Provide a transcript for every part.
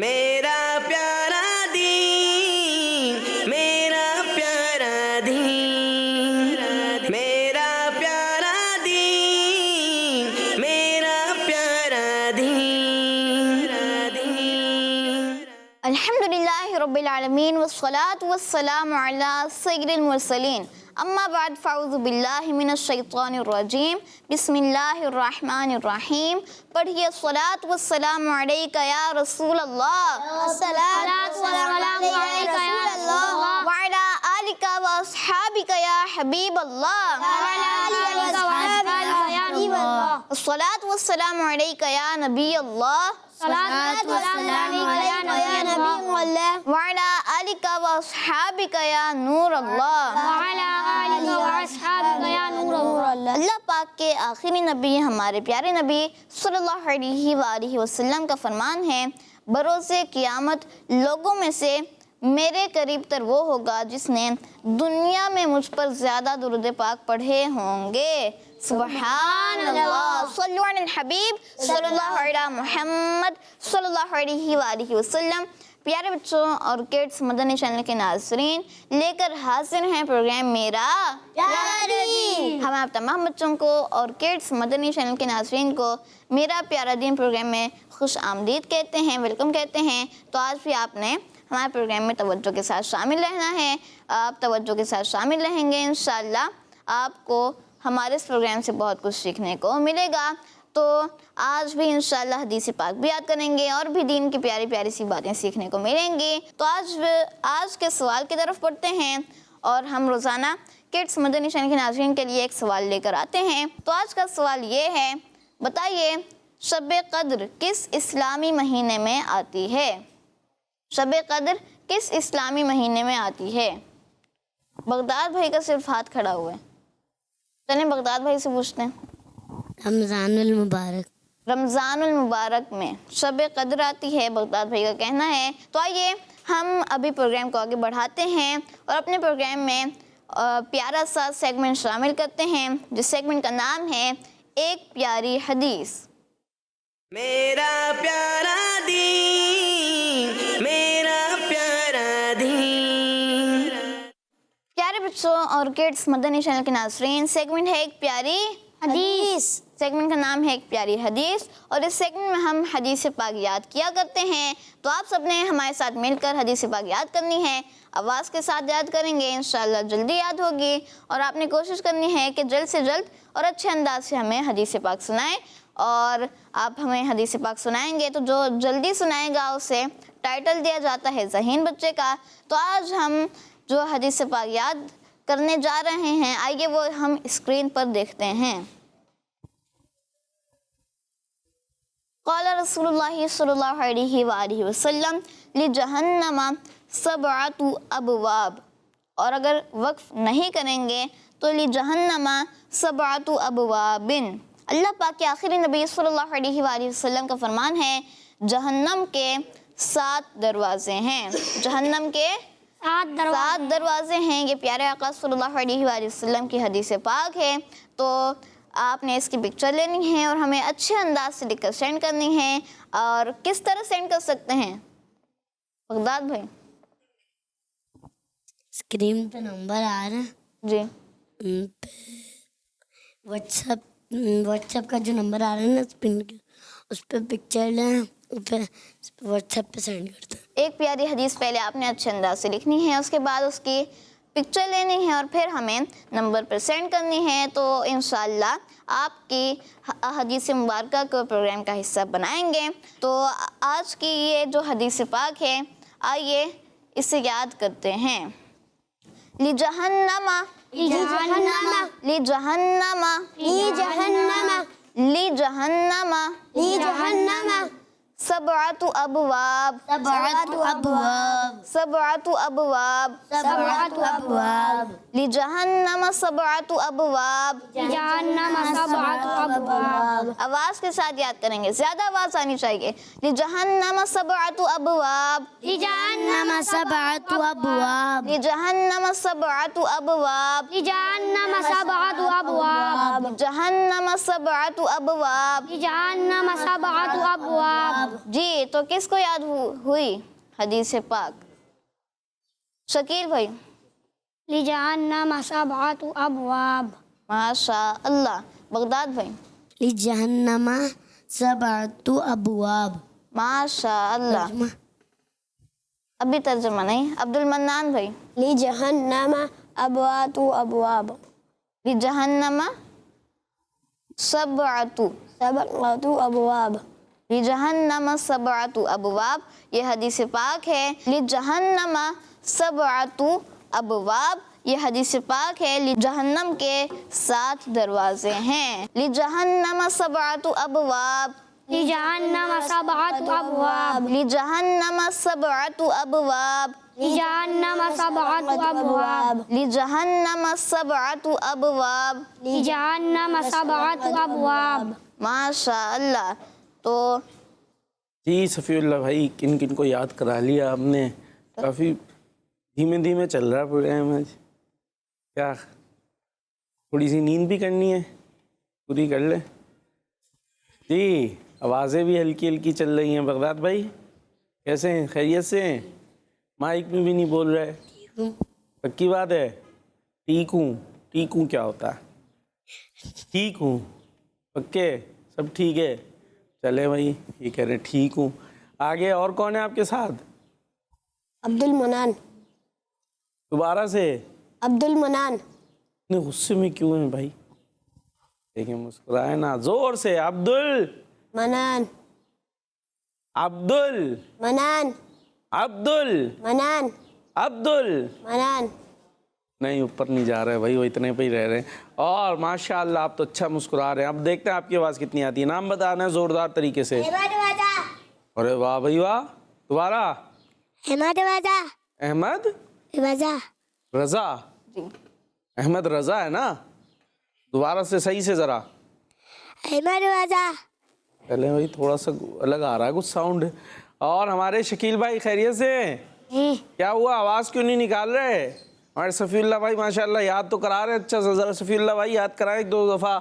میرا پیارا دین، میرا پیارا دین، میرا پیارا دین، میرا پیارا دین۔ الحمدللہ رب العالمین والصلاة والسلام علی سید المرسلین، اما بعد فاعوذ باللہ من الشیطان الرجیم، بسم اللہ الرحمن الرحیم۔ پڑھیے الصلاۃ والسلام علیک یا رسول اللہ، الصلاۃ والسلام علیک یا رسول اللہ، وعلی آلک واصحابک یا حبیب اللہ، وعلی آلک واصحابک یا حبیب اللہ، الصلاۃ والسلام علیک یا نبی اللہ، الصلاۃ والسلام علیک یا نبی اللہ، وعلی آلک واصحابک یا نور اللہ۔ وعلی آلک واصحابک یا نور اللہ۔ اللہ پاک کے آخری نبی ہمارے پیارے نبی صلی اللہ علیہ وآلہ وسلم کا فرمان ہے، بروز قیامت لوگوں میں سے میرے قریب تر وہ ہوگا جس نے دنیا میں مجھ پر زیادہ درود پاک پڑھے ہوں گے۔ سبحان اللہ، صلو علی الحبیب صلی اللہ علیہ محمد صلی اللہ علیہ وآلہ وسلم۔ پیارے بچوں اور کڈس مدنی چینل کے ناظرین، لے کر حاضر ہیں پروگرام میرا پیارا دین۔ ہم آپ تمام بچوں کو اور کڈس مدنی چینل کے ناظرین کو میرا پیارا دین پروگرام میں خوش آمدید کہتے ہیں، ویلکم کہتے ہیں۔ تو آج بھی آپ نے ہمارے پروگرام میں توجہ کے ساتھ شامل رہنا ہے، آپ توجہ کے ساتھ شامل رہیں گے، انشاءاللہ آپ کو ہمارے اس پروگرام سے بہت کچھ سیکھنے کو ملے گا۔ تو آج بھی انشاءاللہ حدیث پاک بھی یاد کریں گے اور بھی دین کی پیاری پیاری سی باتیں سیکھنے کو ملیں گی۔ تو آج کے سوال کی طرف پڑھتے ہیں، اور ہم روزانہ کڈس مدنی چینل کے ناظرین کے لیے ایک سوال لے کر آتے ہیں۔ تو آج کا سوال یہ ہے، بتائیے شب قدر کس اسلامی مہینے میں آتی ہے؟ شب قدر کس اسلامی مہینے میں آتی ہے؟ بغداد بھائی کا صرف ہاتھ کھڑا ہوا ہے، چلیں بغداد بھائی سے پوچھتے ہیں۔ رمضان المبارک۔ رمضان المبارک میں شب قدر آتی ہے، بغداد بھائی کا کہنا ہے۔ تو آئیے ہم ابھی پروگرام کو آگے بڑھاتے ہیں اور اپنے پروگرام میں پیارا سا سیگمنٹ شامل کرتے ہیں، جس سیگمنٹ کا نام ہے ایک پیاری حدیث۔ میرا پیارا دین، میرا پیارا دین۔ پیارے بچوں اور کڈس مدنی چینل کے ناظرین، سیگمنٹ ہے ایک پیاری حدیث۔ سیگمنٹ کا نام ہے ایک پیاری حدیث، اور اس سیگمنٹ میں ہم حدیث پاک یاد کیا کرتے ہیں۔ تو آپ سب نے ہمارے ساتھ مل کر حدیث پاک یاد کرنی ہے، آواز کے ساتھ یاد کریں گے، انشاءاللہ جلدی یاد ہوگی، اور آپ نے کوشش کرنی ہے کہ جلد سے جلد اور اچھے انداز سے ہمیں حدیث پاک سنائیں، اور آپ ہمیں حدیث پاک سنائیں گے تو جو جلدی سنائے گا اسے ٹائٹل دیا جاتا ہے ذہین بچے کا۔ تو آج ہم جو حدیث پاک یاد کرنے جا رہے ہیں، آئیے وہ ہم اسکرین پر دیکھتے ہیں۔ قال رسول اللہ صلی اللہ علیہ وآلہ وسلم لجہنم سبعۃ ابواب، اور اگر وقف نہیں کریں گے تو لجہنم سبعۃ ابواب، اللہ پاک کے آخری نبی صلی اللہ علیہ وآلہ وسلم کا فرمان ہے، جہنم کے 7 دروازے ہیں، جہنم کے 7 دروازے ہیں۔ یہ پیارے آقا صلی اللہ علیہ وآلہ وسلم کی حدیث پاک ہے۔ تو آپ نے اس کی پکچر لینی ہے اور ہمیں اچھے انداز سے لکھ کر سینڈ کرنی ہے۔ اور کس طرح سینڈ کر سکتے ہیں بغداد بھائی؟ اسکرین پہ نمبر آ رہا ہے جی، واٹس ایپ کا جو نمبر آ رہا ہے نا اسپن کے، اس پہ پکچر لیں، پھر واٹس ایپ پہ سینڈ کرتے ہیں۔ ایک پیاری حدیث پہلے آپ نے اچھے انداز سے لکھنی ہے، اس کے بعد اس کی پکچر لینی ہے اور پھر ہمیں نمبر پر سینڈ کرنی ہے۔ تو انشاءاللہ آپ کی حدیث مبارکہ کو پروگرام کا حصہ بنائیں گے۔ تو آج کی یہ جو حدیث پاک ہے، آئیے اسے یاد کرتے ہیں۔ لجہنم لجہنم لجہنم لجہنم لجہنم لجہنم سبعۃ ابواب سبعۃ ابواب سبعۃ ابواب سبعۃ ابواب لجہنم سبعۃ ابواب۔ جہنم سبعۃ ابواب۔ آواز کے ساتھ یاد کریں گے، زیادہ آواز آنی چاہیے۔ لجہنم سبعۃ ابواب لجہنم سبعۃ ابواب لجہنم سبعۃ ابواب لجہنم سبعۃ ابواب جہنم سبعۃ ابواب لجہنم سبعۃ ابواب جی تو کس کو یاد ہوئی حدیث پاک؟ شکیل بھائی. لجہنم سبعۃ ابواب. ماشاء اللہ. بغداد بھائی. لجہنم سبعۃ ابواب. ماشاء اللہ. ابھی ترجمہ نہیں. عبد المنان بھائی. لجہنم ابوات ابواب. لجہنم سبعۃ سبعۃ ابواب. لجہنم سبعۃ ابواب. یہ حدیث پاک ہے. لجہنم سبعۃ ابواب یہ حدیث پاک ہے. جہنم کے 7 دروازے ہیں. لجہنم سبعۃ ابواب. لجہنم سبعۃ ابواب. لجہنم سبعۃ ابواب. لجہنم سبعۃ ابواب. لجہنم سبعۃ ابواب. لجہنم سبعۃ ابواب. ماشاء اللہ. تو جی صفی اللہ بھائی کن کن کو یاد کرا لیا آپ نے. کافی دھیمے دھیمے چل رہا پروگرام آج. کیا تھوڑی سی نیند بھی کرنی ہے؟ پوری کر لیں. جی آوازیں بھی ہلکی ہلکی چل رہی ہیں. بغداد بھائی کیسے ہیں؟ خیریت سے ہیں؟ مائک میں بھی نہیں بول رہے. پکی بات ہے؟ ٹھیک ہوں. ٹھیک ہوں کیا ہوتا ہے؟ ٹھیک ہوں. پکے سب ٹھیک ہے؟ چلے بھائی یہ کہہ رہے ٹھیک ہوں. آگے اور کون ہے آپ کے ساتھ؟ عبد المنان. دوبارہ سے. عبد المنان. اتنے غصے میں کیوں ہیں بھائی؟ دیکھیں مسکرائے نا زور سے. عبد منان. عبد منان. عبد منان. عبد منان. نہیں اوپر نہیں جا رہے بھائی وہ اتنے پہ ہی رہ رہے ہیں. اور ماشاء اللہ آپ تو اچھا مسکرا رہے ہیں. اب دیکھتے ہیں آپ کی آواز کتنی آتی ہے. نام بتانا ہے زوردار طریقے سے. ارے واہ بھائی واہ. دوبارہ. احمد رضا. احمد رضا. رضا. احمد رضا ہے نا. دوبارہ سے صحیح سے ذرا. احمد رضا. پہلے بھائی تھوڑا سا الگ آ رہا ہے کچھ ساؤنڈ. اور ہمارے شکیل بھائی خیریت سے ہیں؟ کیا ہوا آواز کیوں نہیں نکال رہے؟ ہمارے صفی اللہ بھائی ماشاء اللہ یاد تو کرا رہے. اچھا ذرا صفی اللہ بھائی یاد کرائیں 2 دفعہ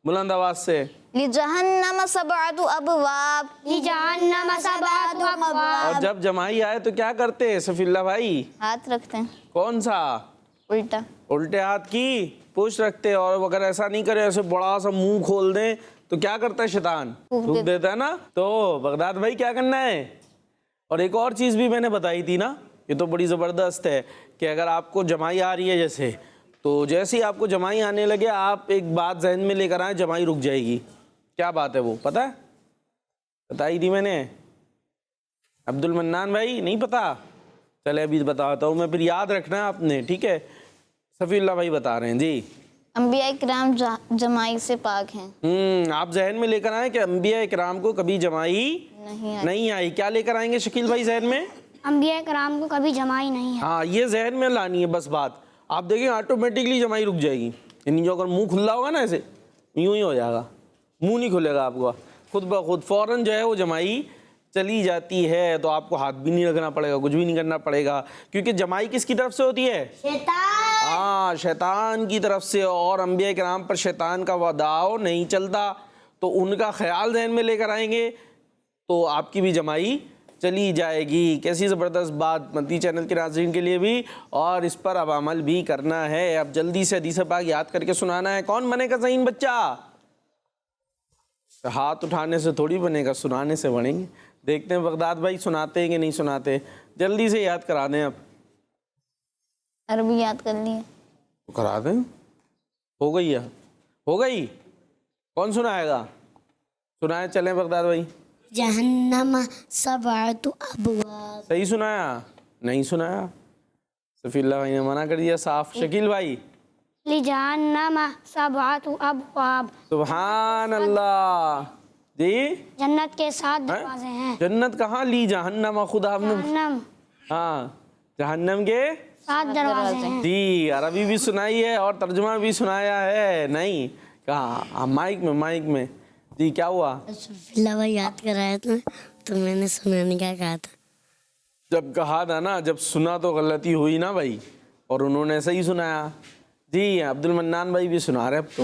بلند آواز سے. لجہنم سبعۃ ابواب. لجہنم سبعۃ ابواب. اور جب جمائی آئے تو کیا کرتے ہیں صفی اللہ بھائی؟ ہاتھ رکھتے ہیں کون سا؟ الٹا. الٹے ہاتھ کی پوچھ رکھتے. اور اگر ایسا نہیں کرے ایسے بڑا سا منہ کھول دیں تو کیا کرتا ہے شیطان؟ تھوک دیتا ہے نا. تو بغداد بھائی کیا کرنا ہے؟ اور ایک اور چیز بھی میں نے بتائی تھی نا یہ تو بڑی زبردست ہے کہ اگر آپ کو جمائی آ رہی ہے جیسے تو جیسے ہی آپ کو جمائی آنے لگے آپ ایک بات ذہن میں لے کر آئیں جمائی رک جائے گی. کیا بات ہے وہ پتہ ہے؟ بتائی تھی میں نے. عبد المنان بھائی نہیں پتا؟ چلے ابھی بتاتا ہوں میں پھر یاد رکھنا ہے آپ نے. ٹھیک ہے صفی اللہ بھائی بتا رہے ہیں. جی انبیاء کرام جمائی سے پاک ہیں. آپ ذہن میں لے کر آئیں کہ انبیاء کرام کو کبھی جمائی نہیں آئی. کیا لے کر آئیں گے شکیل بھائی ذہن میں؟ انبیاء کرام کو کبھی جمائی نہیں ہے. ہاں یہ ذہن میں لانی ہے بس بات. آپ دیکھیں آٹومیٹکلی جمائی رک جائے گی. یعنی جو اگر منہ کھلا ہوگا نا ایسے یوں ہی ہو جائے گا. منہ نہیں کھلے گا آپ کا خود بخود فوراً جو ہے وہ جمائی چلی جاتی ہے. تو آپ کو ہاتھ بھی نہیں رکھنا پڑے گا کچھ بھی نہیں کرنا پڑے گا کیونکہ جمائی کس کی طرف سے ہوتی ہے؟ ہاں شیطان کی طرف سے. اور انبیاء کرام پر شیطان کا داؤ نہیں چلتا. تو ان کا خیال ذہن میں لے کر آئیں گے تو آپ کی بھی جمائی چلی جائے گی. کیسی زبردست بات مدنی چینل کے ناظرین کے لیے بھی. اور اس پر اب عمل بھی کرنا ہے. اب جلدی سے حدیث پاک یاد کر کے سنانا ہے. کون بنے گا ذہین بچہ؟ ہاتھ اٹھانے سے تھوڑی بنے گا سنانے سے بنیں گے. دیکھتے ہیں بغداد بھائی سناتے ہیں کہ نہیں سناتے. جلدی سے یاد کرا دیں. اب عربی یاد کرنی ہے کرا دیں. ہو گئی ہے ہو گئی. کون سنائے گا؟ سنائے چلیں بغداد بھائی. جہنم سبعۃ ابواب. صحیح سنایا؟ نہیں سنایا. صفی اللہ بھائی نے منع کر دیا صاف. شکیل بھائی لجہنم سبعۃ ابواب. سبحان اللہ. جی جنت کے 7 دروازے ہیں. جنت کہاں لی جہنم خدا ہم نے. جہنم ہاں جہنم کے 7 دروازے ہیں. جی عربی بھی سنائی ہے اور ترجمہ بھی سنایا ہے. نہیں کہاں مائک میں. جی کیا ہوا؟ صفی اللہ بھائی یاد کرایا تھا تو میں نے سنانے کا کہا تھا. جب کہا تھا نا جب سنا تو غلطی ہوئی نا بھائی اور انہوں نے صحیح سنایا. جی عبد المنان بھائی بھی سنا رہے اب تو.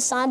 7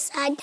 7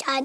7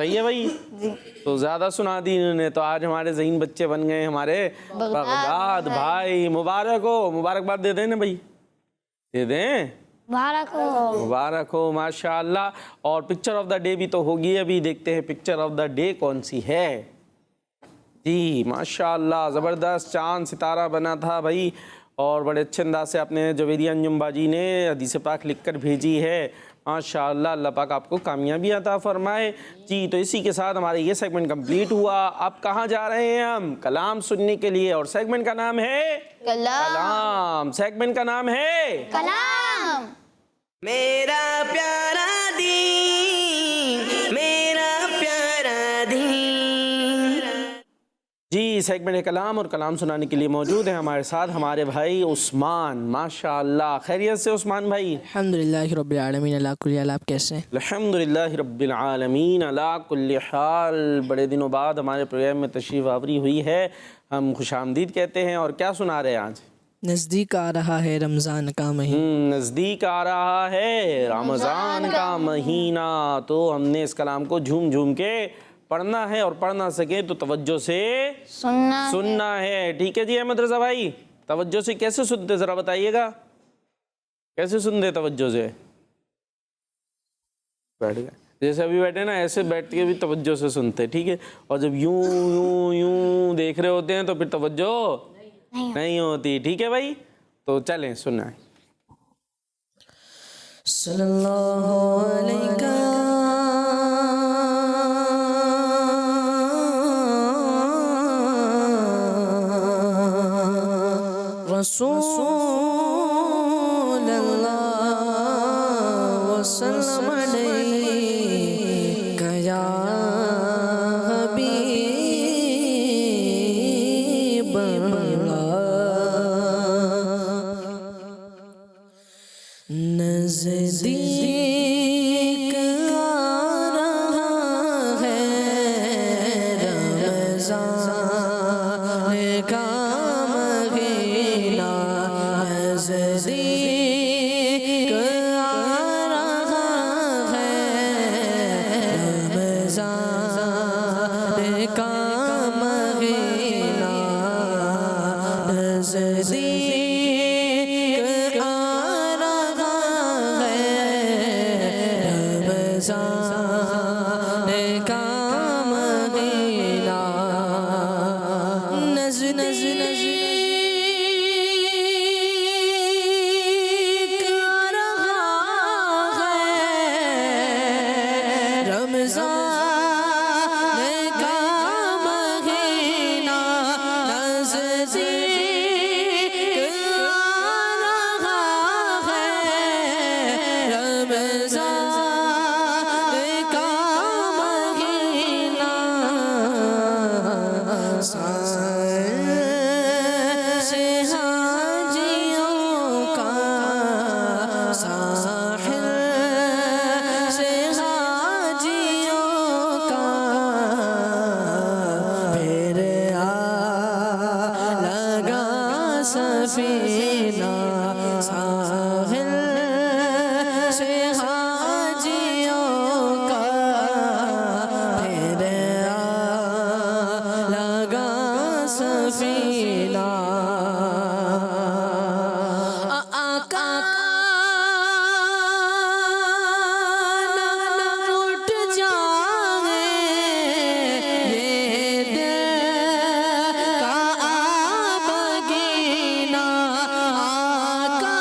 صحیح ہے بھائی. تو زیادہ سنا دی انہوں نے, تو آج ہمارے ذہین بچے بن گئے ہمارے بغداد بھائی. مبارک ہو, مبارکباد دے دیں نا بھائی, دے دیں, مبارک ہو ماشاء اللہ. اور پکچر آف دا ڈے بھی تو ہوگی, ابھی دیکھتے ہیں پکچر آف دا ڈے کون سی ہے. جی ماشاء اللہ, زبردست چاند ستارہ بنا تھا بھائی, اور بڑے اچھے انداز سے آپ نے جویریہ انجم باجی نے حدیث پاک لکھ کر بھیجی ہے. ماشاء اللہ, اللہ پاک آپ کو کامیابی عطا فرمائے. جی تو اسی کے ساتھ ہمارا یہ سیگمنٹ کمپلیٹ ہوا. اب کہاں جا رہے ہیں ہم؟ کلام سننے کے لیے, اور سیگمنٹ کا نام ہے کلام. سیگمنٹ کا نام ہے کلام. میرا پیارا دین, میرا پیارا دین. جی سیگمنٹ ہے کلام, اور کلام سنانے کے لیے موجود ہیں ہمارے ساتھ ہمارے بھائی عثمان. ماشاء اللہ, خیریت سے عثمان بھائی؟ الحمدللہ رب العالمین علی کل حال. آپ کیسے ہیں؟ الحمدللہ رب العالمین علی کل حال. بڑے دنوں بعد ہمارے پروگرام میں تشریف آوری ہوئی ہے, ہم خوش آمدید کہتے ہیں. اور کیا سنا رہے ہیں آج؟ نزدیک آ رہا ہے رمضان کا مہینہ. نزدیک آ رہا ہے رمضان کا مہینہ, تو ہم نے اس کلام کو جھوم جھوم کے پڑھنا ہے, اور پڑھ نہ سکے تو توجہ سے سننا ہے. ٹھیک ہے جی احمد رضا بھائی, توجہ سے کیسے سنتے ذرا بتائیے گا, کیسے سنتے توجہ سے؟ بیٹھ گئے جیسے ابھی بیٹھے نا, ایسے بیٹھ کے بھی توجہ سے سنتے, ٹھیک ہے. اور جب یوں یوں یوں دیکھ رہے ہوتے ہیں تو پھر توجہ نہیں ہوتی. ٹھیک ہے بھائی, تو چلیں سنیں. صلی اللہ علیہ رسول اللہ وسلم علیک یا حبیب اللہ. نزدیک آ رہا ہے رمضان کا مہینہ. نزدیک آ رہا ہے رمضان کا مہینہ. نزدیک آ رہا ہے رمضان کا مہینہ. نزدیک آ رہا ہے رمضان کا مہینہ. نزدیک آ رہا ہے رمضان کا مہینہ. سے حاجیوں کا ساحل سے حاجیوں کا پھر آ لگا سفینہ. ساحل سے حاجیوں کا پھر آ لگا سفینہ. آقا نہ اٹھ جائے یہ دل کا آبگینہ. آقا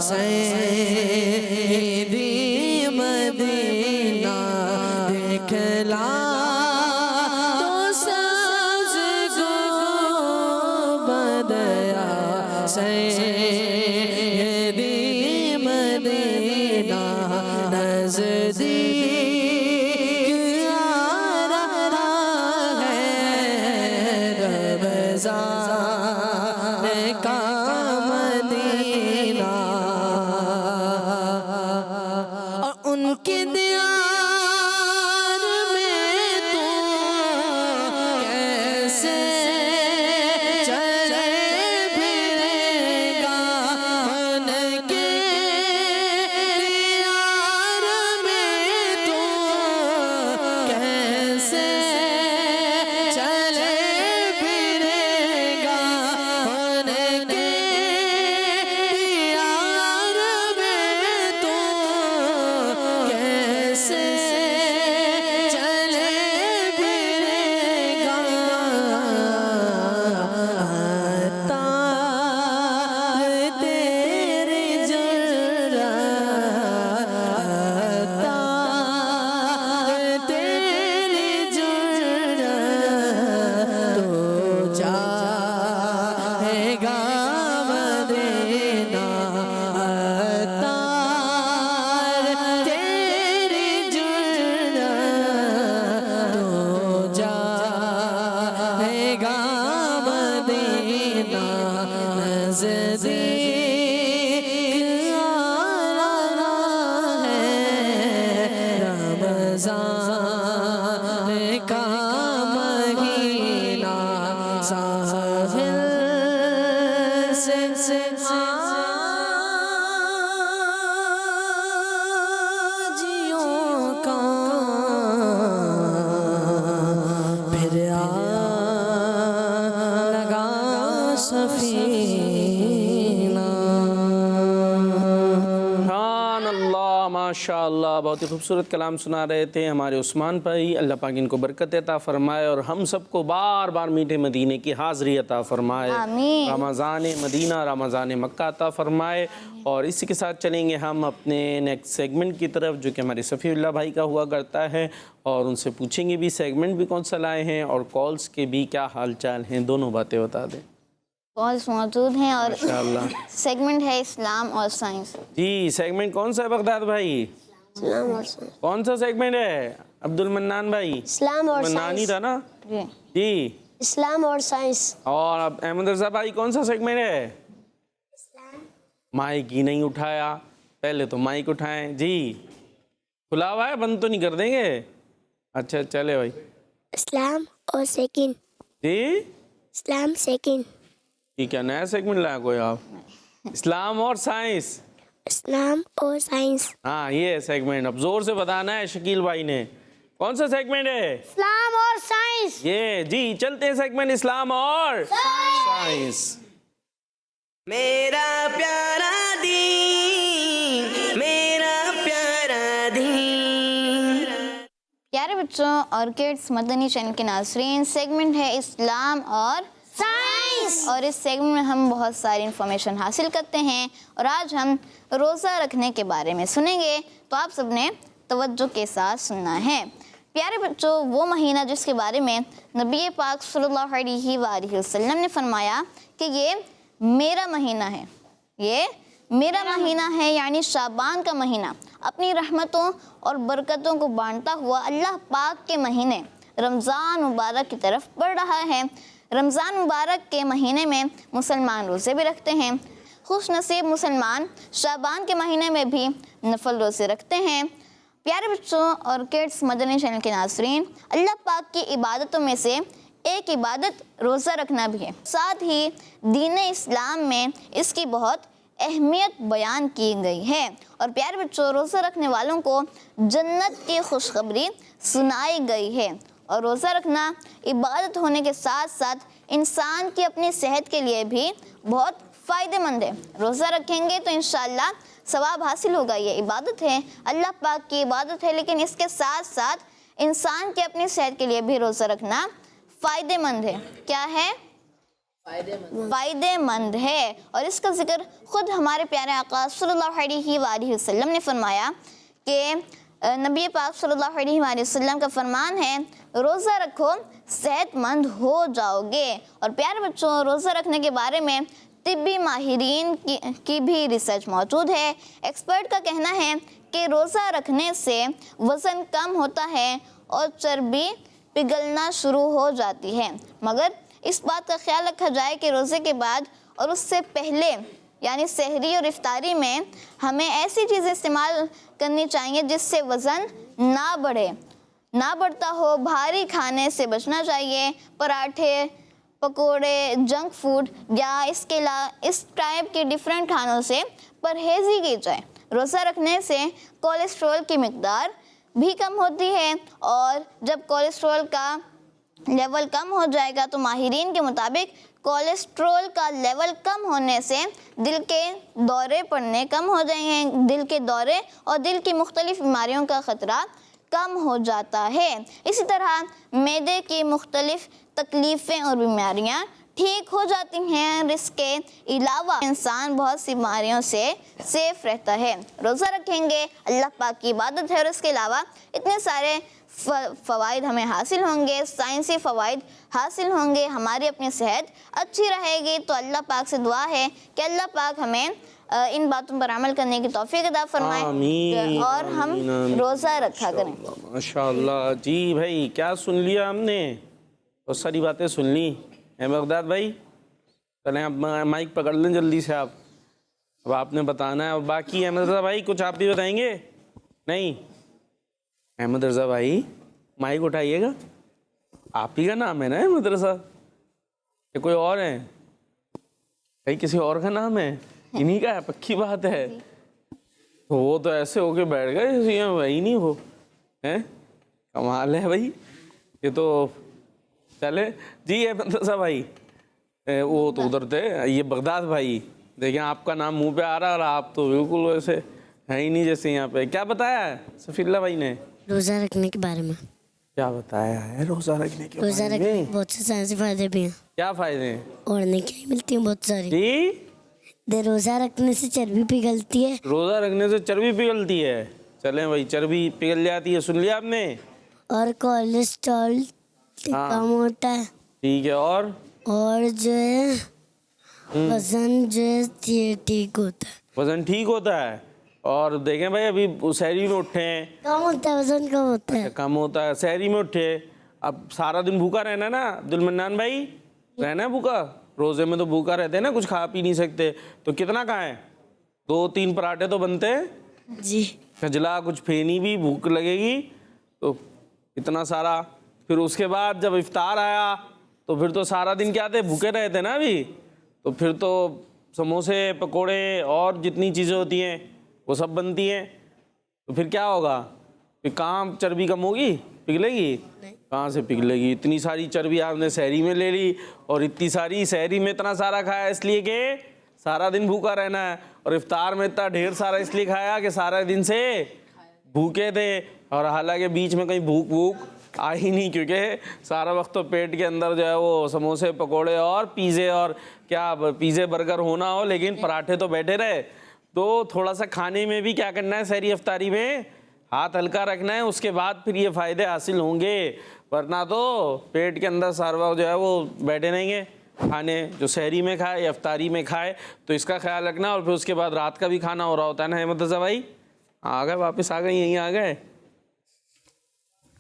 سیدی مدینہ دکھلا تو سبز گنبد سیدی مدینہ نزدیک آ رہا ہے رمضان کا مدینہ اور ان کے دیار میں تو کیسے چلے پھرے گا ان کے دیار میں تو کیسے چلے پھرے گا ان کے دیار میں تو کیسے چلے پھرے گا تار تیرے جرات تار تیرے جرات تو جائے گا مدینہ تار تیرے جرات تو جائے گا مدینہ نزدیک آ رہا ہے رمضان کا مہینہ ساحل سے حاجیوں کا پھر آ لگا سفینہ سبحان اللہ، ماشاء اللہ، بہت ہی خوبصورت کلام سنا رہے تھے ہمارے عثمان بھائی، اللہ پاک ان کو برکت عطا فرمائے اور ہم سب کو بار بار میٹھے مدینے کی حاضری عطا فرمائے، آمین۔ رمضان مدینہ، رمضان مکہ عطا فرمائے۔ اور اسی کے ساتھ چلیں گے ہم اپنے نیکسٹ سیگمنٹ کی طرف جو کہ ہمارے صفی اللہ بھائی کا ہوا کرتا ہے، اور ان سے پوچھیں گے بھی سیگمنٹ بھی کون سا لائے ہیں اور کالز کے بھی کیا حال چال ہیں، دونوں باتیں بتا دیں۔ کالز موجود ہیں اور ماشاءاللہ۔ سیگمنٹ ہے اسلام اور سائنس۔ جی سیگمنٹ کون سا ہے بغداد بھائی؟ اسلام اور سائنس۔ کون سا سیگمنٹ ہے عبد المنان بھائی؟ اسلام اور منان ہی تھا نا؟ جی جی۔ اسلام اور سائنس۔ اور اب احمد رضا بھائی کون سا سیگمنٹ ہے؟ مائک ہی نہیں اٹھایا، پہلے تو مائک اٹھائیں۔ جی کھلا ہوا ہے، بند تو نہیں کر دیں گے؟ اچھا چلے بھائی۔ اسلام اور سیکنڈ۔ جی اسلام سیکنڈ۔ یہ کیا نیا سیگمنٹ لایا کوئی آپ؟ اسلام اور سائنس۔ اسلام اور سائنس۔ ہاں یہ سیگمنٹ اب زور سے بتانا ہے شکیل بھائی نے، کون سا سیگمنٹ ہے؟ اسلام اور سائنس۔ یہ جی چلتے ہیں سیگمنٹ اسلام اور سائنس۔ میرا پیارا دین، میرا پیارا دین۔ پیارے بچوں اور کڈس مدنی چینل کے ناظرین، سیگمنٹ ہے اسلام اور سائنس، اور اس سیگمنٹ میں ہم بہت ساری انفارمیشن حاصل کرتے ہیں، اور آج ہم روزہ رکھنے کے بارے میں سنیں گے، تو آپ سب نے توجہ کے ساتھ سننا ہے۔ پیارے بچوں، وہ مہینہ جس کے بارے میں نبی پاک صلی اللہ علیہ وآلہ وسلم نے فرمایا کہ یہ میرا مہینہ ہے، یہ میرا مہینہ ہے، یعنی شعبان کا مہینہ اپنی رحمتوں اور برکتوں کو بانٹتا ہوا اللہ پاک کے مہینے رمضان مبارک کی طرف بڑھ رہا ہے۔ رمضان مبارک کے مہینے میں مسلمان روزے بھی رکھتے ہیں۔ خوش نصیب مسلمان شعبان کے مہینے میں بھی نفل روزے رکھتے ہیں۔ پیارے بچوں اور کڈس مدنی چینل کے ناظرین، اللہ پاک کی عبادتوں میں سے ایک عبادت روزہ رکھنا بھی ہے، ساتھ ہی دین اسلام میں اس کی بہت اہمیت بیان کی گئی ہے، اور پیارے بچوں روزہ رکھنے والوں کو جنت کی خوشخبری سنائی گئی ہے۔ اور روزہ رکھنا عبادت ہونے کے ساتھ ساتھ انسان کی اپنی صحت کے لیے بھی بہت فائدہ مند ہے۔ روزہ رکھیں گے تو انشاءاللہ ثواب حاصل ہوگا، یہ عبادت ہے، اللہ پاک کی عبادت ہے، لیکن اس کے ساتھ ساتھ انسان کی اپنی صحت کے لیے بھی روزہ رکھنا فائدہ مند ہے۔ کیا ہے؟ فائدے مند ہے، اور اس کا ذکر خود ہمارے پیارے آقا صلی اللہ علیہ وآلہ وسلم نے فرمایا کہ نبی پاک صلی اللہ علیہ وآلہ وسلم کا فرمان ہے روزہ رکھو صحت مند ہو جاؤ گے۔ اور پیارے بچوں، روزہ رکھنے کے بارے میں طبی ماہرین کی بھی ریسرچ موجود ہے۔ ایکسپرٹ کا کہنا ہے کہ روزہ رکھنے سے وزن کم ہوتا ہے اور چربی پگھلنا شروع ہو جاتی ہے، مگر اس بات کا خیال رکھا جائے کہ روزے کے بعد اور اس سے پہلے یعنی سحری اور افطاری میں ہمیں ایسی چیزیں استعمال کرنی چاہیے جس سے وزن نہ بڑھتا ہو۔ بھاری کھانے سے بچنا چاہیے، پراٹھے، پکوڑے، جنک فوڈ یا اس ٹائپ کے ڈیفرنٹ کھانوں سے پرہیز ہی کی جائے۔ روزہ رکھنے سے کولیسٹرول کی مقدار بھی کم ہوتی ہے، اور جب کولیسٹرول کا لیول کم ہو جائے گا تو ماہرین کے مطابق کولیسٹرول کا لیول کم ہونے سے دل کے دورے پڑنے کم ہو جائیں گے، دل کے دورے اور دل کی مختلف بیماریوں کا خطرہ کم ہو جاتا ہے۔ اسی طرح معدے کی مختلف تکلیفیں اور بیماریاں ٹھیک ہو جاتی ہیں، اور اس کے علاوہ انسان بہت سی بیماریوں سے سیف رہتا ہے۔ روزہ رکھیں گے، اللہ پاک کی عبادت ہے، اور اس کے علاوہ اتنے سارے فوائد ہمیں حاصل ہوں گے، سائنسی فوائد حاصل ہوں گے، ہماری اپنی صحت اچھی رہے گی۔ تو اللہ پاک سے دعا ہے کہ اللہ پاک ہمیں ان باتوں پر عمل کرنے کی توفیق عطا فرمائے، آمین، اور ہم روزہ رکھا کریں۔ ماشاءاللہ جی بھائی، کیا سن لیا ہم نے؟ بہت ساری باتیں سن لی۔ بغداد بھائی چلیں اب مائک پکڑ لیں جلدی سے، اب آپ نے بتانا ہے۔ اور باقی احمد رضا بھائی کچھ آپ بھی بتائیں گے؟ نہیں؟ احمد رضا بھائی مائک اٹھائیے گا، آپ ہی کا نام ہے نا احمد رضا، کہ کوئی اور ہے؟ بھائی کسی اور کا نام ہے؟ انہی کا ہے؟ پکی بات ہے؟ تو وہ تو ایسے ہو کے بیٹھ گئے وہی نہیں ہو، کمال ہے بھائی یہ تو۔ چلے جی احمد رضا بھائی، وہ تو ادھر تھے، یہ بغداد بھائی، دیکھیں آپ کا نام منہ پہ آ رہا، اور آپ تو بالکل ویسے ہے ہی نہیں جیسے یہاں پہ۔ کیا بتایا ہے صفی اللہ بھائی نے؟ روزہ رکھنے کے بارے میں کیا بتایا ہے روزہ رکھنے کے روزہ بارے رکھنے میں؟ کے بہت سے سائنسی فائدے بھی ہیں، کیا فائدے ہیں؟ اور نیکیاں ملتی ہیں بہت ساری۔ جی روزہ رکھنے سے چربی پگھلتی ہے، روزہ رکھنے سے چربی پگھلتی ہے؟ چلیں بھائی، چربی پگھل جاتی ہے، سن لیا آپ نے؟ اور کولیسٹرول کم ہوتا ہے، ٹھیک ہے، اور جو ہے وزن جو ہے ٹھیک ہوتا ہے، وزن ٹھیک ہوتا ہے۔ اور دیکھیں بھائی ابھی سحری میں اٹھے ہیں، کم ہوتا ہے، وزن کم ہوتا ہے۔ کم ہوتا ہے، سحری میں اٹھے، اب سارا دن بھوکا رہنا ہے نا عبد المنان بھائی، رہنا ہے بھوکا، روزے میں تو بھوکا رہتے ہیں نا، کچھ کھا پی نہیں سکتے، تو کتنا کھائیں؟ 2-3 پراٹھے تو بنتے ہیں جی، کھجلا، کچھ پھینی بھی، بھوک لگے گی تو اتنا سارا۔ پھر اس کے بعد جب افطار آیا تو پھر تو سارا دن کیا تھے؟ بھوکے رہے تھے نا ابھی، تو پھر تو سموسے، پکوڑے اور جتنی چیزیں ہوتی ہیں وہ سب بنتی ہیں، تو پھر کیا ہوگا؟ پھر کہاں چربی کم ہوگی؟ پگھلے گی؟ کہاں سے پگھلے گی؟ اتنی ساری چربی آپ نے سحری میں لے لی، اور اتنی ساری سحری میں اتنا سارا کھایا اس لیے کہ سارا دن بھوکا رہنا ہے، اور افطار میں اتنا ڈھیر سارا اس لیے کھایا کہ سارا دن سے بھوکے تھے، اور حالانکہ بیچ میں کہیں بھوک آ ہی نہیں، کیونکہ سارا وقت تو پیٹ کے اندر جو ہے وہ سموسے، پکوڑے اور پیزے، اور کیا پیزے برگر ہونا ہو، لیکن پراٹھے تو بیٹھے رہے۔ تو تھوڑا سا کھانے میں بھی کیا کرنا ہے؟ سحری افطاری میں ہاتھ ہلکا رکھنا ہے، اس کے بعد پھر یہ فائدے حاصل ہوں گے، ورنہ تو پیٹ کے اندر سارا جو ہے وہ بیٹھے رہیں گے۔ کھانے جو سحری میں کھائے یا افطاری میں کھائے تو اس کا خیال رکھنا، اور پھر اس کے بعد رات کا بھی کھانا ہو رہا ہوتا ہے نا احمد رضا بھائی؟ آ گئے واپس، آ گئے، یہیں آ گئے،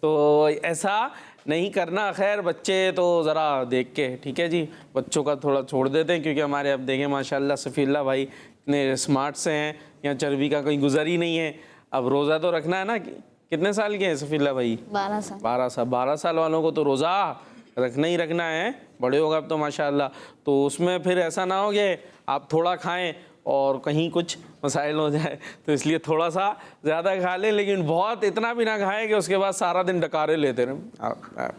تو ایسا نہیں کرنا۔ خیر بچے تو ذرا دیکھ کے، ٹھیک ہے جی، بچوں کا تھوڑا چھوڑ دیتے ہیں، کیونکہ ہمارے اب دیکھیں ماشاءاللہ صفی اللہ بھائی اتنے اسمارٹ سے ہیں، یا چربی کا کوئی گزر ہی نہیں ہے۔ اب روزہ تو رکھنا ہے نا۔ کتنے سال کے ہیں صفی اللہ بھائی؟ 12 سال والوں کو تو روزہ رکھنا ہی رکھنا ہے، بڑے ہوگا اب تو ماشاءاللہ۔ تو اس میں پھر ایسا نہ ہو کہ آپ تھوڑا کھائیں اور کہیں کچھ مسائل ہو جائے، تو اس لیے تھوڑا سا زیادہ کھا لیں، لیکن بہت اتنا بھی نہ کھائیں کہ اس کے بعد سارا دن ڈکارے لیتے رہیں،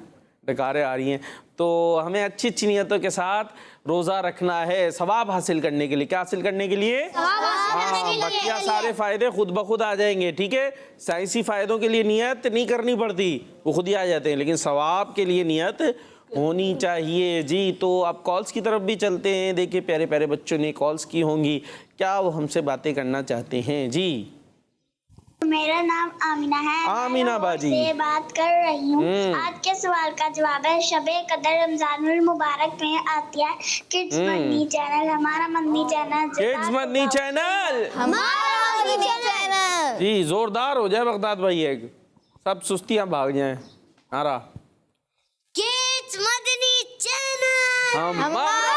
ڈکارے آ رہی ہیں۔ تو ہمیں اچھی اچھی نیتوں کے ساتھ روزہ رکھنا ہے، ثواب حاصل کرنے کے لیے۔ کیا حاصل کرنے کے لیے؟ بقیہ سارے فائدے خود بخود آ جائیں گے، ٹھیک ہے؟ سائنسی فائدوں کے لیے نیت نہیں کرنی پڑتی، وہ خود ہی آ جاتے ہیں، لیکن ثواب کے لیے نیت ہونی چاہیے جی. تو آپ کالس کی طرف بھی چلتے ہیں. دیکھیں پیارے پیارے بچوں نے کالس کی ہوں گی, کیا وہ ہم سے باتیں کرنا چاہتے ہیں جی. میرا نام آمینہ ہے. آمینہ باجی سے بات کر رہی ہوں. آج کے سوال کا جواب ہے شب قدر رمضان المبارک میں آتی ہے کڈس مدنی چینل, ہمارا مدنی چینل. کڈس مدنی چینل ہمارا مدنی چینل. جی زوردار ہو جائے بغداد بھائی, ایک سب سستیاں بھاگ جائیں. نعرہ کڈس مدنی چینل. ہمارا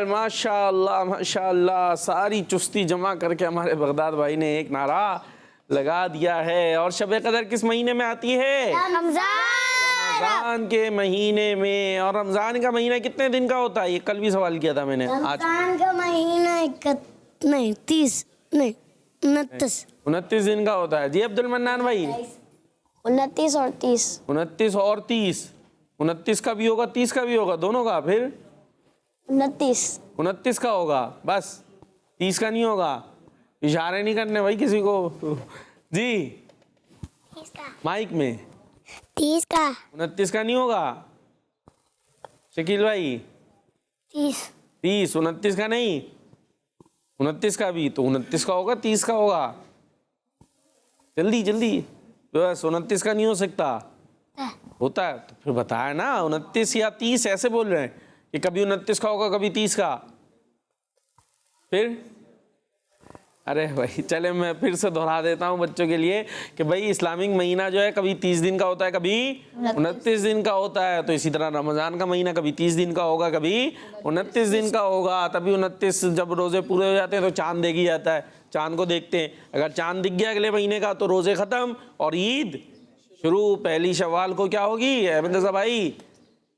ماشاء اللہ ماشاء اللہ, ساری چستی جمع کر کے ہمارے بغداد بھائی نے ایک نعرہ لگا دیا ہے. اور شب قدر کس مہینے میں آتی ہے؟ رمضان کے مہینے میں. اور رمضان کا مہینہ کتنے دن کا ہوتا ہے؟ یہ کل بھی سوال کیا تھا میں نے. آج رمضان کا مہینہ 29 دن کا ہوتا ہے جی. عبد المنان بھائی 29 اور 30. 29 اور 30. 29 کا بھی ہوگا 30 کا بھی ہوگا, دونوں کا. پھر 29 کا ہوگا بس, 30 کا نہیں ہوگا. اشارے نہیں کرنے بھائی کسی کو جی. مائک میں 30 کا. 29 کا نہیں ہوگا شکیل بھائی. 30. 29 کا نہیں, 29 کا بھی. تو 29 کا ہوگا 30 کا ہوگا. جلدی جلدی, بس 29 کا نہیں ہو سکتا. ہوتا ہے تو پھر بتایا نا, 29 یا 30 ایسے بول رہے ہیں کہ کبھی 29 کا ہوگا کبھی 30 کا. پھر ارے بھائی چلے میں پھر سے دہرا دیتا ہوں بچوں کے لیے کہ بھائی اسلامک مہینہ جو ہے کبھی 30 دن کا ہوتا ہے کبھی 29 دن کا ہوتا ہے. تو اسی طرح رمضان کا مہینہ کبھی 30 دن کا ہوگا کبھی 29 دن کا ہوگا. تبھی 29 جب روزے پورے ہو جاتے ہیں تو چاند دیکھ ہی جاتا ہے, چاند کو دیکھتے ہیں. اگر چاند دکھ گیا اگلے مہینے کا تو روزے ختم اور عید شروع. پہلی شوال کو کیا ہوگی احمد رضا بھائی؟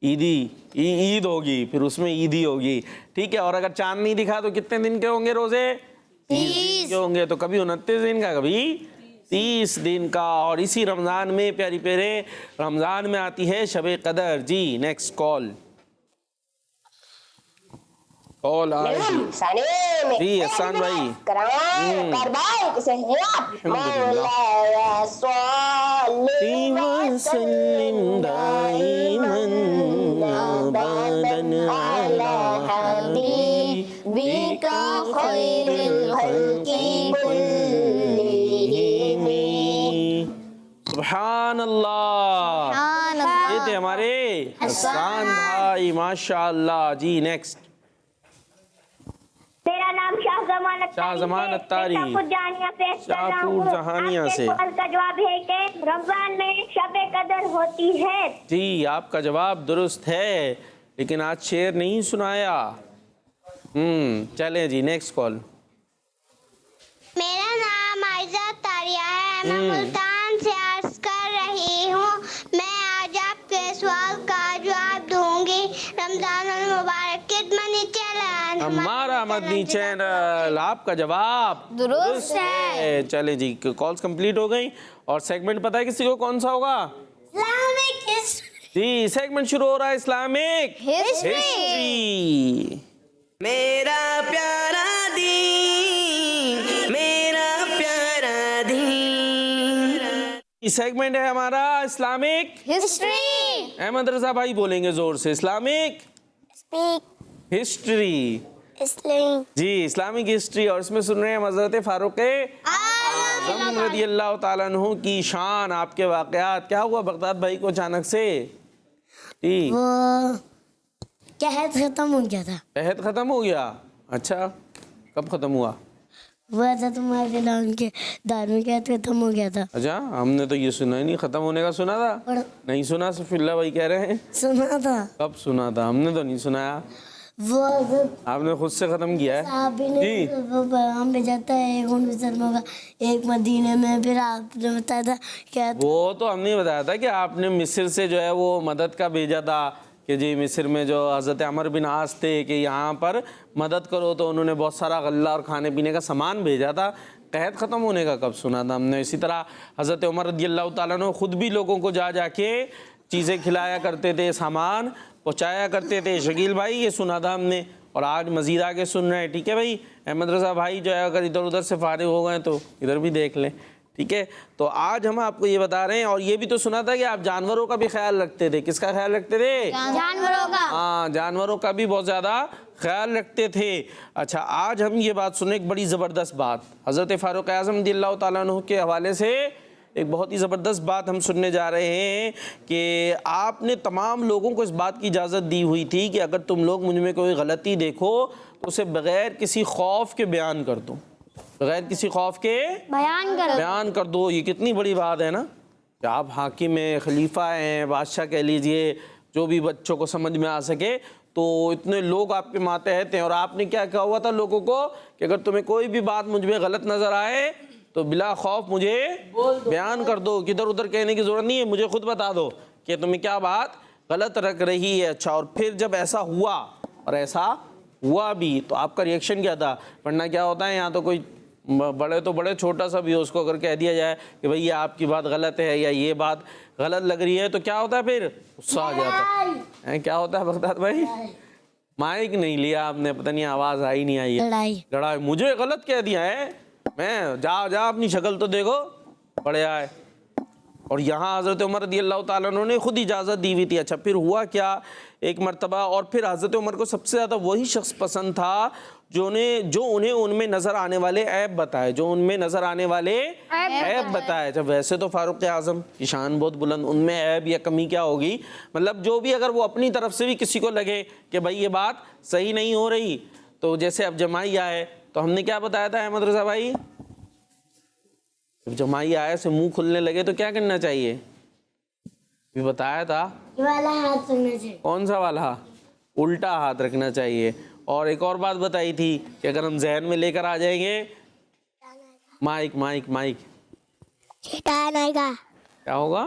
عید ہوگی, پھر اس میں عید ہی ہوگی. ٹھیک ہے. اور اگر چاند نہیں دکھا تو کتنے دن کے ہوں گے روزے؟ 30 کے ہوں گے. تو کبھی 29 دن کا کبھی 30 دن کا. اور اسی رمضان میں پیاری پیارے رمضان میں آتی ہے شب قدر جی. نیکسٹ کال آئے جی. احسان بھائی وسلم دائما ابدا علی حبیبک خیر الخلق کلہم. سبحان اللہ. یہ تھے ہمارے احسان بھائی ماشاء اللہ جی. نیکسٹ میرا نام شاہ زمان اتاری شاہپور جہانیہ سے. سوال کا جواب ہے کہ رمضان میں شب قدر ہوتی ہے. جی آپ کا جواب درست ہے, لیکن آج شعر نہیں سنایا. چلیں جی نیکسٹ کال. میرا نام عائزہ تاریہ ہے, میں ملتان سے عرض کر رہی ہوں. میں آج آپ کے سوال کا جواب دوں گی. رمضان المبارک کڈس مدنی چینل ہمارا مدنی چینل. آپ کا جواب درست ہے. چلیں جی کالز کمپلیٹ ہو گئی. اور سیگمنٹ پتہ ہے کسی کو کون سا ہوگا؟ جی سیگمنٹ شروع ہو رہا ہے اسلامک ہسٹری. میرا پیارا دین, میرا پیارا دین. یہ سیگمنٹ ہے ہمارا اسلامک ہسٹری. احمد رضا بھائی بولیں گے زور سے. اسلامک ہسٹری جی. Islamic history. اور اس میں سن رہے ہیں حضرت فاروق اعظم رضی اللہ تعالیٰ عنہ کی شان, آپ کے واقعات. کیا ہوا بغداد بھائی کو اچانک سے؟ جی وہ قحط ختم ہو گیا تھا. قحط ختم ہو گیا. اچھا کب ختم ہوا؟ وہ حضرت عمر رضی اللہ عنہ کے دور میں قحط ختم ہو گیا تھا. اچھا ہم نے تو یہ سنا ہی نہیں. ختم ہونے کا سنا تھا؟ نہیں سنا. صفی اللہ بھائی کہہ رہے ہیں سنا تھا. کب سنا تھا؟ ہم نے تو نہیں سنایا. وہ آپ نے خود سے ختم کیا ہے صحابی نے جی. وہ پیغام بھیجا تھا, ایک ان مصر میں ہوگا ایک مدینے میں. پھر آپ نے بتایا تھا کیا وہ تو ہم نے بتایا تھا کہ آپ نے مصر سے جو ہے وہ مدد کا بھیجا تھا کہ جی مصر میں جو حضرت عمر بن عاص تھے کہ یہاں پر مدد کرو, تو انہوں نے بہت سارا غلہ اور کھانے پینے کا سامان بھیجا تھا. قحط ختم ہونے کا کب سنا تھا ہم نے؟ اسی طرح حضرت عمر رضی اللہ تعالیٰ عنہ خود بھی لوگوں کو جا کے چیزیں کھلایا کرتے تھے, سامان پہنچایا کرتے تھے. شکیل بھائی یہ سنا تھا ہم نے, اور آج مزید آگے سن رہے ہیں. ٹھیک ہے بھائی. احمد رضا بھائی جو ہے اگر ادھر ادھر سے فارغ ہو گئے تو ادھر بھی دیکھ لیں. ٹھیک ہے. تو آج ہم آپ کو یہ بتا رہے ہیں, اور یہ بھی تو سنا تھا کہ آپ جانوروں کا بھی خیال رکھتے تھے. کس کا خیال رکھتے تھے؟ جانوروں کا. ہاں, جانوروں کا بھی بہت زیادہ خیال رکھتے تھے. اچھا, آج ہم یہ بات سنیں, ایک بڑی زبردست بات حضرت فاروق اعظم رضی اللہ تعالیٰ عنہ کے حوالے سے ایک بہت ہی زبردست بات ہم سننے جا رہے ہیں کہ آپ نے تمام لوگوں کو اس بات کی اجازت دی ہوئی تھی کہ اگر تم لوگ مجھ میں کوئی غلطی دیکھو تو اسے بغیر کسی خوف کے بیان کر دو, بغیر کسی خوف کے بیان کر دو. یہ کتنی بڑی بات ہے نا, کہ آپ حاکم ہیں, خلیفہ ہیں, بادشاہ کہہ لیجئے, جو بھی بچوں کو سمجھ میں آ سکے. تو اتنے لوگ آپ کے ماتحت ہیں, اور آپ نے کیا کہا ہوا تھا لوگوں کو کہ اگر تمہیں کوئی بھی بات مجھ میں غلط نظر آئے تو بلا خوف مجھے بیان کر دو, کدھر ادھر کہنے کی ضرورت نہیں ہے, مجھے خود بتا دو کہ تمہیں کیا بات غلط لگ رہی ہے. اچھا, اور پھر جب ایسا ہوا, اور ایسا ہوا بھی, تو آپ کا ریئیکشن کیا تھا؟ ورنہ کیا ہوتا ہے, یہاں تو کوئی بڑے تو بڑے, چھوٹا سا بھی اس کو اگر کہہ دیا جائے کہ بھئی یہ آپ کی بات غلط ہے یا یہ بات غلط لگ رہی ہے, تو کیا ہوتا ہے پھر؟ غصہ آ جاتا ہے. کیا ہوتا ہے بغداد بھائی؟ مائک نہیں لیا آپ نے, پتہ نہیں آواز آئی نہیں آئی ہے. لڑائی. مجھے غلط کہہ دیا ہے, میں جا اپنی شکل تو دیکھو, پڑے آئے. اور یہاں حضرت عمر رضی اللہ تعالیٰ عنہ نے خود اجازت دی ہوئی تھی. اچھا, پھر ہوا کیا ایک مرتبہ, اور پھر حضرت عمر کو سب سے زیادہ وہی شخص پسند تھا جو انہیں ان میں نظر آنے والے عیب بتائے, جو ان میں نظر آنے والے عیب بتائے. جب ویسے تو فاروق اعظم کی شان بہت بلند, ان میں عیب یا کمی کیا ہوگی, مطلب جو بھی اگر وہ اپنی طرف سے بھی کسی کو لگے کہ بھائی یہ بات صحیح نہیں ہو رہی, تو جیسے اب جمائی آئے تو ہم نے کیا بتایا تھا احمد رضا بھائی, جب جمائی آئے سے منہ کھلنے لگے تو کیا کرنا چاہیے؟ بھی بتایا تھا, کون سا والا؟ الٹا ہاتھ رکھنا چاہیے. اور ایک اور بات بتائی تھی کہ اگر ہم ذہن میں لے کر آ جائیں گے, مائک مائک مائک, شیطان آئے گا. کیا ہوگا؟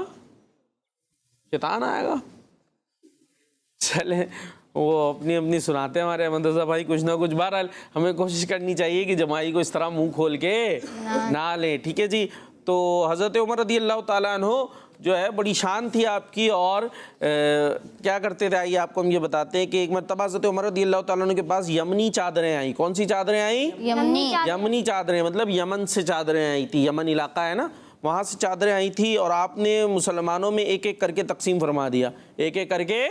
شیطان آئے گا. چلے, وہ اپنی سناتے ہیں ہمارے احمد رضا بھائی کچھ نہ کچھ. بہرحال ہمیں کوشش کرنی چاہیے کہ جمائی کو اس طرح منہ کھول کے نہ لیں, ٹھیک ہے جی. تو حضرت عمر رضی اللہ تعالیٰ عنہ جو ہے بڑی شان تھی آپ کی, اور کیا کرتے تھے آئیے آپ کو ہم یہ بتاتے ہیں کہ ایک مرتبہ حضرت عمر رضی اللہ تعالیٰ عنہ کے پاس یمنی چادریں آئیں. کون سی چادریں آئیں؟ یمنی چادریں, مطلب یمن سے چادریں آئی تھی. یمن علاقہ ہے نا, وہاں سے چادریں آئی تھی, اور آپ نے مسلمانوں میں ایک ایک کر کے تقسیم فرما دیا, ایک ایک کر کے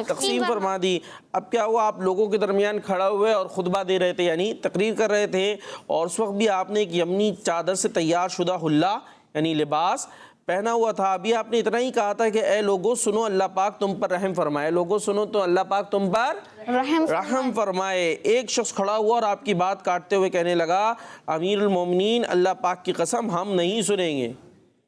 تقسیم فرما دی. اب کیا ہوا, آپ لوگوں کے درمیان کھڑا ہوئے اور خطبہ دے رہے تھے, یعنی تقریر کر رہے تھے, اور اس وقت بھی آپ نے ایک یمنی چادر سے تیار شدہ حلہ یعنی لباس پہنا ہوا تھا. ابھی آپ نے اتنا ہی کہا تھا کہ اے لوگوں سنو, اللہ پاک تم پر رحم فرمائے. لوگوں سنو تو اللہ پاک تم پر رحم فرمائے. ایک شخص کھڑا ہوا اور آپ کی بات کاٹتے ہوئے کہنے لگا, امیر المومنین اللہ پاک کی قسم ہم نہیں سنیں گے,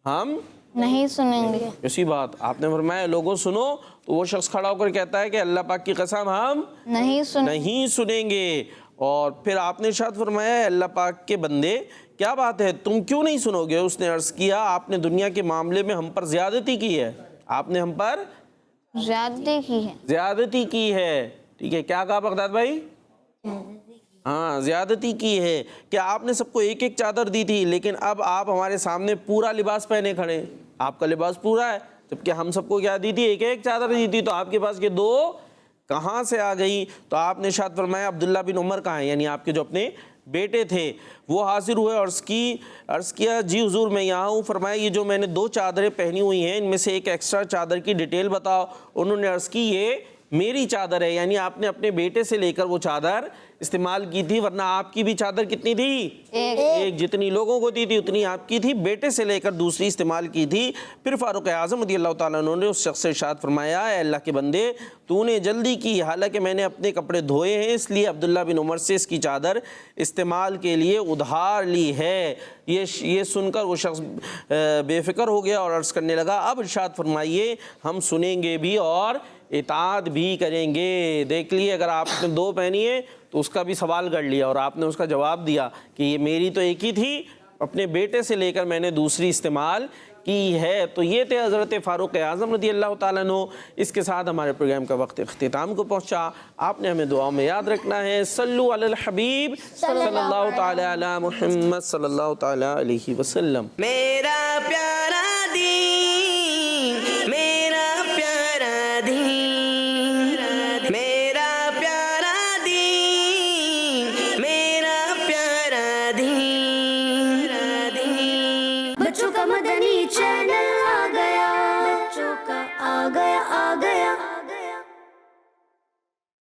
ہم نہیں سنیں گے. اسی بات آپ نے فرمایا لوگوں سنو, تو وہ شخص کھڑا ہو کر کہتا ہے کہ اللہ پاک کی قسم ہم نہیں سنیں گے. اور پھر آپ نے ارشاد فرمایا اللہ پاک کے بندے کیا بات ہے, تم کیوں نہیں سنو گے؟ اس نے عرض کیا آپ نے دنیا کے معاملے میں ہم پر زیادتی کی ہے, آپ نے ہم پر زیادتی کی ہے. ٹھیک ہے, کیا کہا بغداد بھائی؟ ہاں, زیادتی کی ہے کہ آپ نے سب کو ایک ایک چادر دی تھی, لیکن اب آپ ہمارے سامنے پورا لباس پہنے کھڑے, آپ کا لباس پورا ہے, جبکہ ہم سب کو کیا دی تھی؟ ایک ایک چادر دی تھی. تو آپ کے پاس یہ دو کہاں سے آ گئی؟ تو آپ نے ارشاد فرمایا عبداللہ بن عمر کہاں ہیں, یعنی آپ کے جو اپنے بیٹے تھے, وہ حاضر ہوئے اور عرض کیا جی حضور میں یہاں ہوں. فرمایا یہ جو میں نے دو چادریں پہنی ہوئی ہیں ان میں سے ایک ایکسٹرا چادر کی ڈیٹیل بتاؤ. انہوں نے عرض کی یہ میری چادر ہے, یعنی آپ نے اپنے بیٹے سے لے کر وہ چادر استعمال کی تھی, ورنہ آپ کی بھی چادر کتنی تھی؟ ایک. جتنی لوگوں کو دی تھی اتنی آپ کی تھی, بیٹے سے لے کر دوسری استعمال کی تھی. پھر فاروق اعظم رضی اللہ تعالیٰ عنہ نے اس شخص سے ارشاد فرمایا اے اللہ کے بندے تو نے جلدی کی, حالانکہ میں نے اپنے کپڑے دھوئے ہیں, اس لیے عبداللہ بن عمر سے اس کی چادر استعمال کے لیے ادھار لی ہے. یہ سن کر وہ شخص بے فکر ہو گیا اور عرض کرنے لگا اب ارشاد فرمائیے ہم سنیں گے بھی اور اطاعت بھی کریں گے. دیکھ لیے, اگر آپ نے دو پہنی ہے تو اس کا بھی سوال کر لیا, اور آپ نے اس کا جواب دیا کہ یہ میری تو ایک ہی تھی, اپنے بیٹے سے لے کر میں نے دوسری استعمال کی ہے. تو یہ تھے حضرت فاروق اعظم رضی اللہ تعالیٰ عنہ. اس کے ساتھ ہمارے پروگرام کا وقت اختتام کو پہنچا. آپ نے ہمیں دعاؤں میں یاد رکھنا ہے. صلو علی الحبیب صلی اللہ تعالی علی محمد صلی اللہ تعالی علیہ وسلم. میرا پیارا